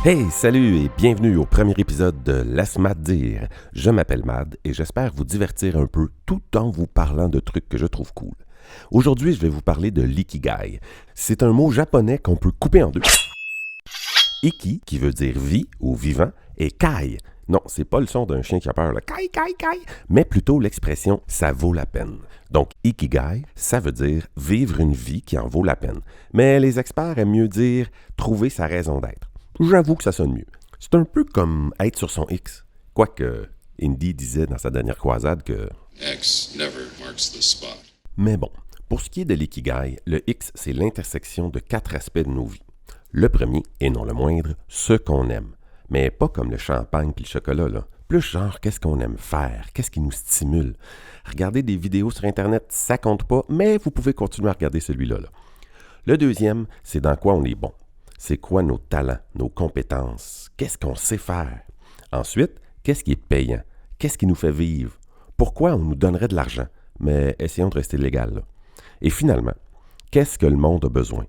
Hey, salut et bienvenue au premier épisode de Laisse Mad dire. Je m'appelle Mad et j'espère vous divertir un peu tout en vous parlant de trucs que je trouve cool. Aujourd'hui, je vais vous parler de l'ikigai. C'est un mot japonais qu'on peut couper en deux. Iki, qui veut dire vie ou vivant, et kai. Non, c'est pas le son d'un chien qui a peur, le kai, kai, kai, mais plutôt l'expression « ça vaut la peine ». Donc, ikigai, ça veut dire vivre une vie qui en vaut la peine. Mais les experts aiment mieux dire trouver sa raison d'être. J'avoue que ça sonne mieux. C'est un peu comme être sur son X. Quoique, Indy disait dans sa dernière croisade que X never marks the spot. Mais bon, pour ce qui est de l'ikigai, le X, c'est l'intersection de 4 aspects de nos vies. Le premier, et non le moindre, ce qu'on aime. Mais pas comme le champagne puis le chocolat, là. Plus genre, qu'est-ce qu'on aime faire? Qu'est-ce qui nous stimule? Regarder des vidéos sur Internet, ça compte pas, mais vous pouvez continuer à regarder celui-là. Là. Le deuxième, c'est dans quoi on est bon. C'est quoi nos talents, nos compétences? Qu'est-ce qu'on sait faire? Ensuite, qu'est-ce qui est payant? Qu'est-ce qui nous fait vivre? Pourquoi on nous donnerait de l'argent? Mais essayons de rester légal. Là. Et finalement, qu'est-ce que le monde a besoin?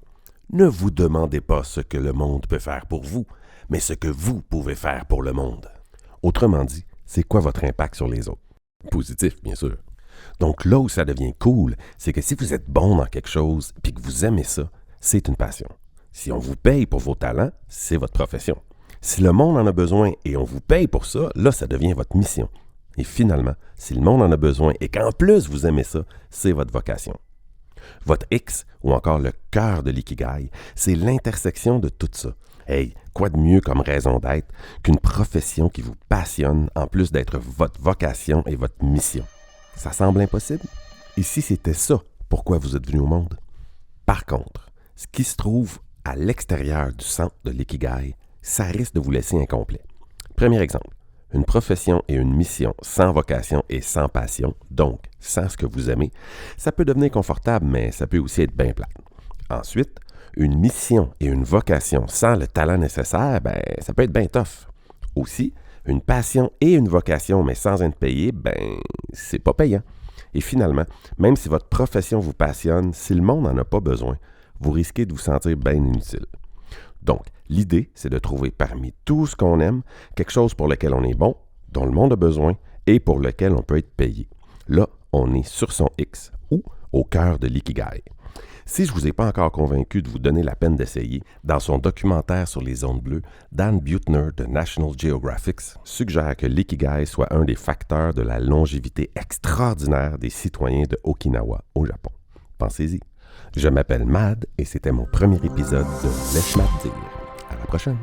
Ne vous demandez pas ce que le monde peut faire pour vous, mais ce que vous pouvez faire pour le monde. Autrement dit, c'est quoi votre impact sur les autres? Positif, bien sûr. Donc là où ça devient cool, c'est que si vous êtes bon dans quelque chose et que vous aimez ça, c'est une passion. Si on vous paye pour vos talents, c'est votre profession. Si le monde en a besoin et on vous paye pour ça, là, ça devient votre mission. Et finalement, si le monde en a besoin et qu'en plus vous aimez ça, c'est votre vocation. Votre X, ou encore le cœur de l'ikigai, c'est l'intersection de tout ça. Hey, quoi de mieux comme raison d'être qu'une profession qui vous passionne en plus d'être votre vocation et votre mission? Ça semble impossible? Et si c'était ça, pourquoi vous êtes venu au monde? Par contre, ce qui se trouve à l'extérieur du centre de l'ikigai, ça risque de vous laisser incomplet. Premier exemple, une profession et une mission sans vocation et sans passion, donc sans ce que vous aimez, ça peut devenir confortable, mais ça peut aussi être bien plate. Ensuite, une mission et une vocation sans le talent nécessaire, ça peut être bien tough. Aussi, une passion et une vocation, mais sans être payé, c'est pas payant. Et finalement, même si votre profession vous passionne, si le monde n'en a pas besoin, vous risquez de vous sentir bien inutile. Donc, l'idée, c'est de trouver parmi tout ce qu'on aime, quelque chose pour lequel on est bon, dont le monde a besoin et pour lequel on peut être payé. Là, on est sur son X ou au cœur de l'ikigai. Si je ne vous ai pas encore convaincu de vous donner la peine d'essayer, dans son documentaire sur les ondes bleues, Dan Buettner de National Geographic suggère que l'ikigai soit un des facteurs de la longévité extraordinaire des citoyens de Okinawa au Japon. Pensez-y. Je m'appelle Mad et c'était mon premier épisode de Laisse Mad dire. À la prochaine.